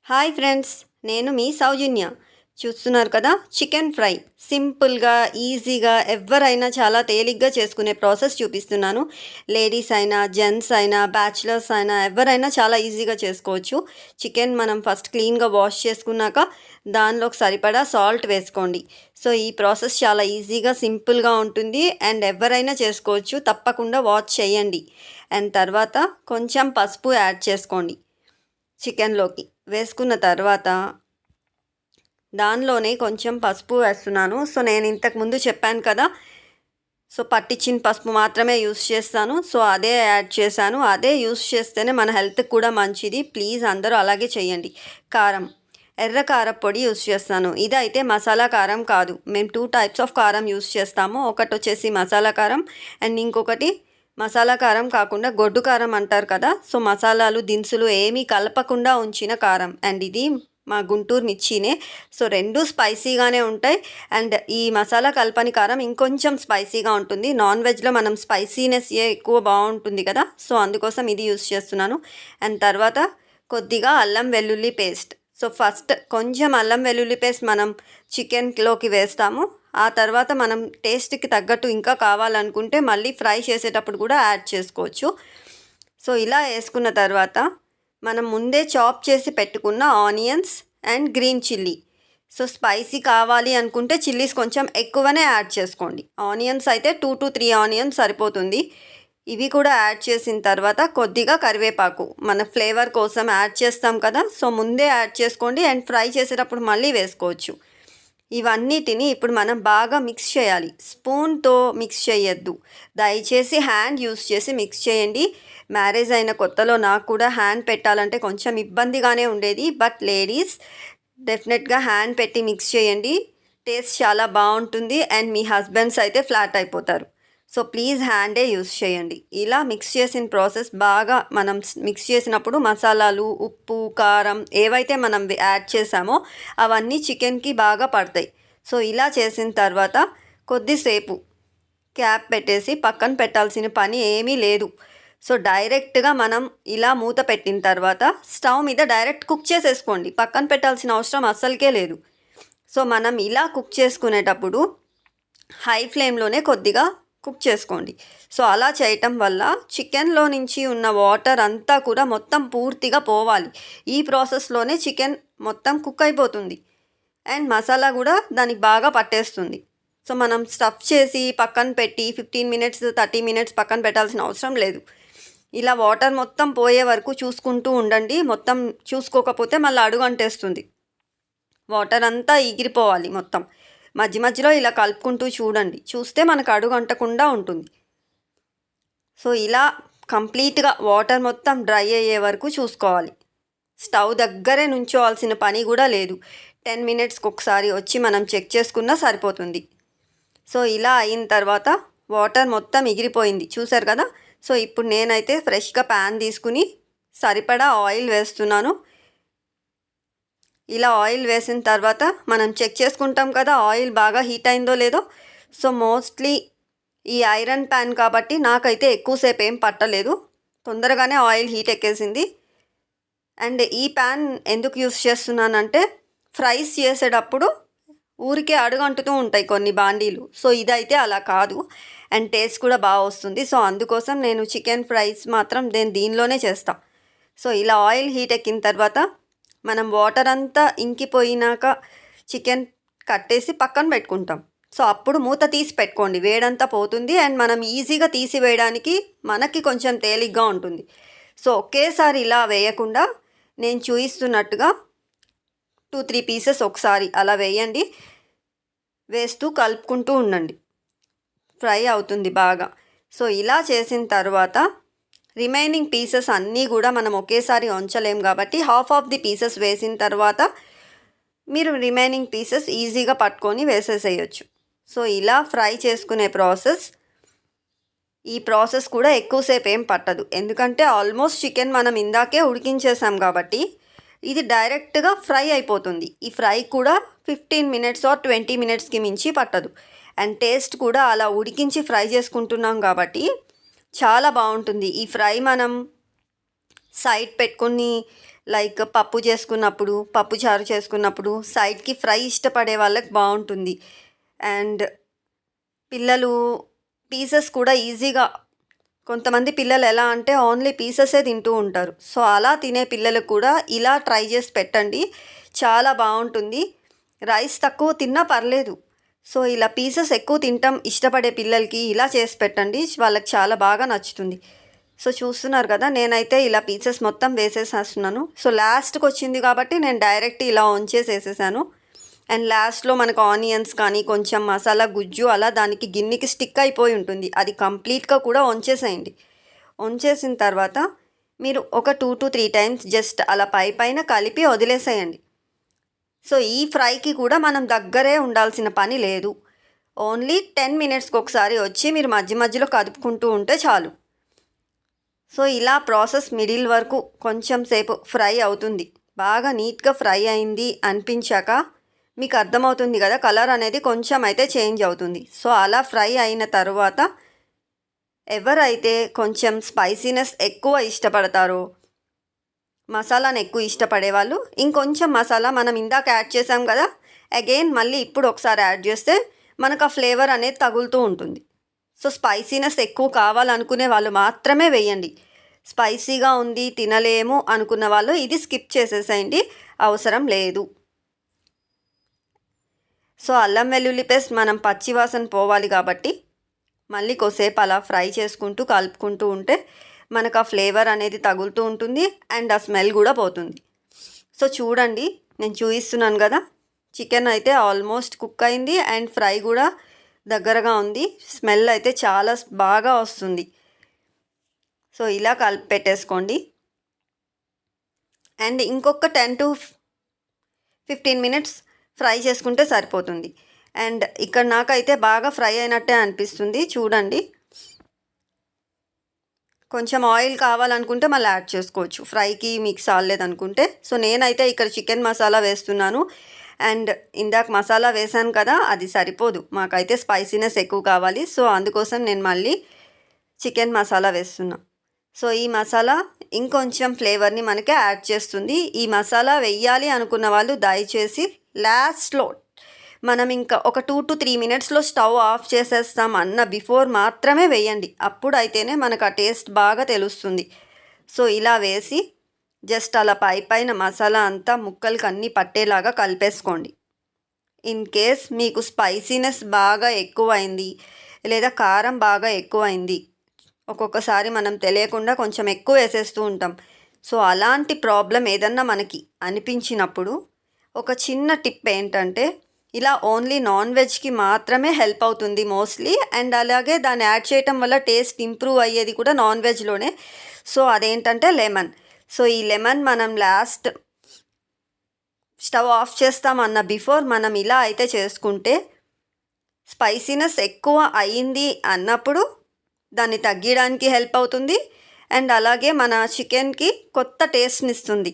Hi friends, నేను మీ సౌజన్య. చూస్తున్నారు కదా, చికెన్ ఫ్రై సింపుల్గా, ఈజీగా ఎవరైనా చాలా తేలిగ్గా చేసుకునే ప్రాసెస్ చూపిస్తున్నాను. లేడీస్ అయినా, జెంట్స్ అయినా, బ్యాచిలర్స్ అయినా ఎవరైనా చాలా ఈజీగా చేసుకోవచ్చు. చికెన్ మనం ఫస్ట్ క్లీన్గా వాష్ చేసుకున్నాక దానిలోకి సరిపడా సాల్ట్ వేసుకోండి. సో ఈ ప్రాసెస్ చాలా ఈజీగా, సింపుల్గా ఉంటుంది అండ్ ఎవరైనా చేసుకోవచ్చు. తప్పకుండా వాచ్ చేయండి. అండ్ తర్వాత కొంచెం పసుపు యాడ్ చేసుకోండి. చికెన్లోకి వేసుకున్న తర్వాత దానిలోనే కొంచెం పసుపు వేస్తున్నాను. సో నేను ఇంతకుముందు చెప్పాను కదా, సో పట్టించిన పసుపు మాత్రమే యూస్ చేస్తాను. సో అదే యాడ్ చేశాను. అదే యూస్ చేస్తేనే మన హెల్త్కి కూడా మంచిది. ప్లీజ్ అందరూ అలాగే చేయండి. కారం, ఎర్ర కారం పొడి యూస్ చేస్తాను. ఇదైతే మసాలా కారం కాదు. మేము 2 టైప్స్ ఆఫ్ కారం యూస్ చేస్తాము. ఒకటి వచ్చేసి మసాలా కారం అండ్ ఇంకొకటి మసాలా కారం కాకుండా గొడ్డు కారం అంటారు కదా. సో మసాలాలు, దినుసులు ఏమీ కలపకుండా ఉంచిన కారం. అండ్ ఇది మా గుంటూరు మిర్చినే. సో రెండు స్పైసీగానే ఉంటాయి. అండ్ ఈ మసాలా కలపని కారం ఇంకొంచెం స్పైసీగా ఉంటుంది. నాన్ వెజ్లో మనం స్పైసీనెస్ ఎక్కువ బాగుంటుంది కదా. సో అందుకోసం ఇది యూస్ చేస్తున్నాను. అండ్ తర్వాత కొద్దిగా అల్లం వెల్లుల్లి పేస్ట్. సో ఫస్ట్ కొంచెం అల్లం వెల్లుల్లి పేస్ట్ మనం చికెన్లోకి వేస్తాము. ఆ తర్వాత మనం టేస్ట్కి తగ్గట్టు ఇంకా కావాలనుకుంటే మళ్ళీ ఫ్రై చేసేటప్పుడు కూడా యాడ్ చేసుకోవచ్చు. సో ఇలా వేసుకున్న తర్వాత మనం ముందే చాప్ చేసి పెట్టుకున్న onions and green chilli. So spicy కావాలి అనుకుంటే చిల్లీస్ కొంచెం ఎక్కువనే యాడ్ చేసుకోండి. ఆనియన్స్ అయితే 2 to 3 ఆనియన్స్ సరిపోతుంది. ఇవి కూడా యాడ్ చేసిన తర్వాత కొద్దిగా కరివేపాకు మన ఫ్లేవర్ కోసం యాడ్ చేస్తాం కదా. సో ముందే యాడ్ చేసుకోండి అండ్ ఫ్రై చేసేటప్పుడు మళ్ళీ వేసుకోవచ్చు. ఇవన్నిటిని ఇప్పుడు మనం బాగా మిక్స్ చేయాలి. స్పూన్తో మిక్స్ చేయొద్దు, దయచేసి హ్యాండ్ యూస్ చేసి మిక్స్ చేయండి. మ్యారేజ్ అయిన కొత్తలో నాకు కూడా హ్యాండ్ పెట్టాలంటే కొంచెం ఇబ్బందిగానే ఉండేది. బట్ లేడీస్ డెఫినెట్గా హ్యాండ్ పెట్టి మిక్స్ చేయండి. టేస్ట్ చాలా బాగుంటుంది అండ్ మీ హస్బెండ్స్ అయితే ఫ్లాట్ అయిపోతారు. సో ప్లీజ్ హ్యాండే యూస్ చేయండి. ఇలా మిక్స్ చేసిన ప్రాసెస్ బాగా మనం మిక్స్ చేసినప్పుడు మసాలాలు, ఉప్పు, కారం ఏవైతే మనం యాడ్ చేసామో అవన్నీ చికెన్కి బాగా పడతాయి. సో ఇలా చేసిన తర్వాత కొద్దిసేపు క్యాప్ పెట్టేసి పక్కన పెట్టాల్సిన పని ఏమీ లేదు. సో డైరెక్ట్గా మనం ఇలా మూత పెట్టిన తర్వాత స్టవ్ మీద డైరెక్ట్ కుక్ చేసేసుకోండి. పక్కన పెట్టాల్సిన అవసరం అస్సలకే లేదు. సో మనం ఇలా కుక్ చేసుకునేటప్పుడు హై ఫ్లేమ్లోనే కొద్దిగా కుక్ చేసుకోండి. సో అలా చేయటం వల్ల చికెన్లో నుంచి ఉన్న వాటర్ అంతా కూడా మొత్తం పూర్తిగా పోవాలి. ఈ ప్రాసెస్లోనే చికెన్ మొత్తం కుక్ అయిపోతుంది అండ్ మసాలా కూడా దానికి బాగా పట్టేస్తుంది. సో మనం స్టఫ్ చేసి పక్కన పెట్టి 15 minutes 30 minutes పక్కన పెట్టాల్సిన అవసరం లేదు. ఇలా వాటర్ మొత్తం పోయే వరకు చూసుకుంటూ ఉండండి. మొత్తం చూసుకోకపోతే మళ్ళీ అడుగు అంటేస్తుంది. వాటర్ అంతా ఎగిరిపోవాలి మొత్తం. మధ్య మధ్యలో ఇలా కలుపుకుంటూ చూడండి. చూస్తే మనకు అడుగు అంటకుండా ఉంటుంది. సో ఇలా కంప్లీట్గా వాటర్ మొత్తం డ్రై అయ్యే వరకు చూసుకోవాలి. స్టవ్ దగ్గరే నుంచోవాల్సిన పని కూడా లేదు. 10 minutesకి ఒకసారి వచ్చి మనం చెక్ చేసుకున్నా సరిపోతుంది. సో ఇలా అయిన తర్వాత వాటర్ మొత్తం ఎగిరిపోయింది, చూసారు కదా. సో ఇప్పుడు నేనైతే ఫ్రెష్గా ప్యాన్ తీసుకుని సరిపడా ఆయిల్ వేస్తున్నాను. ఇలా ఆయిల్ వేసిన తర్వాత మనం చెక్ చేసుకుంటాం కదా ఆయిల్ బాగా హీట్ అయిందో లేదో. సో మోస్ట్లీ ఈ ఐరన్ ప్యాన్ కాబట్టి నాకైతే ఎక్కువసేపు ఏం పట్టలేదు, తొందరగానే ఆయిల్ హీట్ ఎక్కేసింది. అండ్ ఈ ప్యాన్ ఎందుకు యూస్ చేస్తున్నానంటే ఫ్రైస్ చేసేటప్పుడు ఊరికే అడుగంటుతూ ఉంటాయి కొన్ని బాండీలు. సో ఇదైతే అలా కాదు అండ్ టేస్ట్ కూడా బాగా వస్తుంది. సో అందుకోసం నేను చికెన్ ఫ్రైస్ మాత్రం దీనిలోనే చేస్తాను. సో ఇలా ఆయిల్ హీట్ ఎక్కిన తర్వాత మనం వాటర్ అంతా ఇంకిపోయినాక చికెన్ కట్టేసి పక్కన పెట్టుకుంటాం. సో అప్పుడు మూత తీసి పెట్టుకోండి, వేడంతా పోతుంది అండ్ మనం ఈజీగా తీసివేయడానికి మనకి కొంచెం తేలిగ్గా ఉంటుంది. సో ఒకేసారి ఇలా వేయకుండా నేను చూపిస్తున్నట్టుగా 2-3 pieces ఒకసారి అలా వేయండి. వేస్తూ కలుపుకుంటూ ఉండండి, ఫ్రై అవుతుంది బాగా. సో ఇలా చేసిన తర్వాత రిమైనింగ్ పీసెస్ అన్నీ కూడా మనం ఒకేసారి ఉంచలేం కాబట్టి హాఫ్ ఆఫ్ ది పీసెస్ వేసిన తర్వాత మీరు రిమైనింగ్ పీసెస్ ఈజీగా పట్టుకొని వేసేసేయచ్చు. సో ఇలా ఫ్రై చేసుకునే ఈ ప్రాసెస్ కూడా ఎక్కువసేపు ఏం పట్టదు. ఎందుకంటే ఆల్మోస్ట్ చికెన్ మనం ఇందాకే ఉడికించేసాం కాబట్టి ఇది డైరెక్ట్గా ఫ్రై అయిపోతుంది. ఈ ఫ్రై కూడా 15 minutes or 20 minutesకి మించి పట్టదు. అండ్ టేస్ట్ కూడా అలా ఉడికించి ఫ్రై చేసుకుంటున్నాం కాబట్టి చాలా బాగుంటుంది. ఈ ఫ్రై మనం సైడ్ పెట్టుకుని లైక్ పప్పు చేసుకున్నప్పుడు, పప్పు చారు చేసుకున్నప్పుడు సైడ్కి ఫ్రై ఇష్టపడే వాళ్ళకి బాగుంటుంది. అండ్ పిల్లలు పీసెస్ కూడా ఈజీగా, కొంతమంది పిల్లలు ఎలా అంటే ఓన్లీ పీసెసే తింటూ ఉంటారు. సో అలా తినే పిల్లలకు కూడా ఇలా ట్రై చేసి పెట్టండి, చాలా బాగుంటుంది. రైస్ తక్కువ తిన్నా పర్లేదు. సో ఇలా పీసెస్ ఎక్కువ తింటాం ఇష్టపడే పిల్లలకి ఇలా చేసి పెట్టండి, వాళ్ళకి చాలా బాగా నచ్చుతుంది. సో చూస్తున్నారు కదా, నేనైతే ఇలా పీసెస్ మొత్తం వేసేసేస్తున్నాను. సో లాస్ట్కి వచ్చింది కాబట్టి నేను డైరెక్ట్ ఇలా వంచేసి వేసేసాను. అండ్ లాస్ట్లో మనకు ఆనియన్స్ కానీ కొంచెం మసాలా గుజ్జు అలా దానికి గిన్నెకి స్టిక్ అయిపోయి ఉంటుంది, అది కంప్లీట్గా కూడా వంచేసేయండి. వంచేసిన తర్వాత మీరు ఒక 2 to 3 టైమ్స్ జస్ట్ అలా పైన కలిపి వదిలేసేయండి. సో ఈ ఫ్రైకి కూడా మనం దగ్గరే ఉండాల్సిన పని లేదు. ఓన్లీ 10 మినిట్స్కి ఒకసారి వచ్చి మీరు మధ్య మధ్యలో కదుపుకుంటూ ఉంటే చాలు. సో ఇలా ప్రాసెస్ మిడిల్ వరకు కొంచెం సేపు ఫ్రై అవుతుంది. బాగా నీట్గా ఫ్రై అయింది అనిపించాక మీకు అర్థమవుతుంది కదా, కలర్ అనేది కొంచెం అయితే చేంజ్ అవుతుంది. సో అలా ఫ్రై అయిన తర్వాత ఎవరైతే కొంచెం స్పైసీనెస్ ఎక్కువ ఇష్టపడతారో, మసాలాను ఎక్కువ ఇష్టపడే వాళ్ళు ఇంకొంచెం మసాలా మనం ఇందాక యాడ్ చేసాం కదా, అగైన్ మళ్ళీ ఇప్పుడు ఒకసారి యాడ్ చేస్తే మనకు ఆ ఫ్లేవర్ అనేది తగులుతూ ఉంటుంది. సో స్పైసీనెస్ ఎక్కువ కావాలనుకునే వాళ్ళు మాత్రమే వేయండి. స్పైసీగా ఉంది తినలేము అనుకున్న వాళ్ళు ఇది స్కిప్ చేసేసేయండి, అవసరం లేదు. సో అల్లం వెల్లుల్లి పేస్ట్ మనం పచ్చివాసన పోవాలి కాబట్టి మళ్ళీ కొద్దిసేపు అలా ఫ్రై చేసుకుంటూ కలుపుకుంటూ ఉంటే మనకు ఆ ఫ్లేవర్ అనేది తగులుతూ ఉంటుంది అండ్ ఆ స్మెల్ కూడా పోతుంది. సో చూడండి, నేను చూపిస్తున్నాను కదా, చికెన్ అయితే ఆల్మోస్ట్ కుక్ అయింది అండ్ ఫ్రై కూడా దగ్గరగా ఉంది. స్మెల్ అయితే చాలా బాగా వస్తుంది. సో ఇలా కలిపి పెట్టేసుకోండి. అండ్ ఇంకొక 10 to 15 మినిట్స్ ఫ్రై చేసుకుంటే సరిపోతుంది. అండ్ ఇక్కడ నాకైతే బాగా ఫ్రై అయినట్టే అనిపిస్తుంది. చూడండి, కొంచెం ఆయిల్ కావాలనుకుంటే మళ్ళీ యాడ్ చేసుకోవచ్చు, ఫ్రైకి మీకు చాలేదనుకుంటే. సో నేనైతే ఇక్కడ చికెన్ మసాలా వేస్తున్నాను. అండ్ ఇందాక మసాలా వేసాను కదా, అది సరిపోదు, మాకైతే స్పైసీనెస్ ఎక్కువ కావాలి. సో అందుకోసం నేను మళ్ళీ చికెన్ మసాలా వేస్తున్నా. సో ఈ మసాలా ఇంకొంచెం ఫ్లేవర్ని మనకి యాడ్ చేస్తుంది. ఈ మసాలా వెయ్యాలి అనుకున్న వాళ్ళు దయచేసి లాస్ట్లో మనం ఇంకా ఒక 2 to 3 మినిట్స్లో స్టవ్ ఆఫ్ చేసేస్తాం అన్న బిఫోర్ మాత్రమే వేయండి, అప్పుడు అయితేనే మనకు ఆ టేస్ట్ బాగా తెలుస్తుంది. సో ఇలా వేసి జస్ట్ అలా పైన మసాలా అంతా ముక్కలకి అన్నీ పట్టేలాగా కలిపేసుకోండి. ఇన్ కేస్ మీకు స్పైసీనెస్ బాగా ఎక్కువైంది లేదా కారం బాగా ఎక్కువైంది, ఒక్కొక్కసారి మనం తెలియకుండా కొంచెం ఎక్కువ వేసేస్తూ ఉంటాం. సో అలాంటి ప్రాబ్లం ఏదన్నా మనకి అనిపించినప్పుడు ఒక చిన్న టిప్ ఏంటంటే, ఇలా ఓన్లీ నాన్ వెజ్కి మాత్రమే హెల్ప్ అవుతుంది మోస్ట్లీ. అండ్ అలాగే దాన్ని యాడ్ చేయటం వల్ల టేస్ట్ ఇంప్రూవ్ అయ్యేది కూడా నాన్ వెజ్లోనే. సో అదేంటంటే లెమన్. సో ఈ లెమన్ మనం లాస్ట్ స్టవ్ ఆఫ్ చేస్తామన్న బిఫోర్ మనం ఇలా అయితే చేసుకుంటే స్పైసీనెస్ ఎక్కువ అయ్యింది అన్నప్పుడు దాన్ని తగ్గించడానికి హెల్ప్ అవుతుంది. అండ్ అలాగే మన చికెన్కి కొత్త టేస్ట్ని ఇస్తుంది.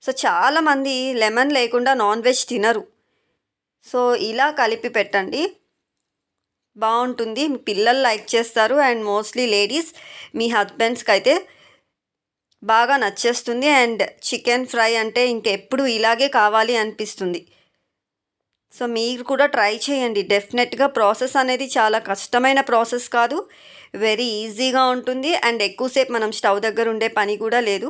సో చాలామంది లెమన్ లేకుండా నాన్ వెజ్ తినరు. సో ఇలా కలిపి పెట్టండి, బాగుంటుంది. మీ పిల్లలు లైక్ చేస్తారు అండ్ మోస్ట్లీ లేడీస్, మీ హస్బెండ్స్కి అయితే బాగా నచ్చేస్తుంది. అండ్ చికెన్ ఫ్రై అంటే ఇంకెప్పుడు ఇలాగే కావాలి అనిపిస్తుంది. సో మీరు కూడా ట్రై చేయండి డెఫినెట్గా. ప్రాసెస్ అనేది చాలా కష్టమైన ప్రాసెస్ కాదు, వెరీ ఈజీగా ఉంటుంది. అండ్ ఎక్కువసేపు మనం స్టవ్ దగ్గర ఉండే పని కూడా లేదు.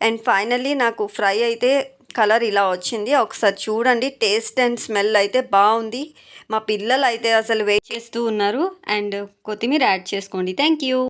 అండ్ ఫైనల్లీ నాకు ఫ్రై అయితే కలర్ ఇలా వచ్చింది, ఒకసారి చూడండి. టేస్ట్ అండ్ స్మెల్ అయితే బాగుంది. మా పిల్లలు అయితే అసలు వెయిట్ చేస్తూ ఉన్నారు. అండ్ కొత్తిమీర యాడ్ చేసుకోండి. Thank you.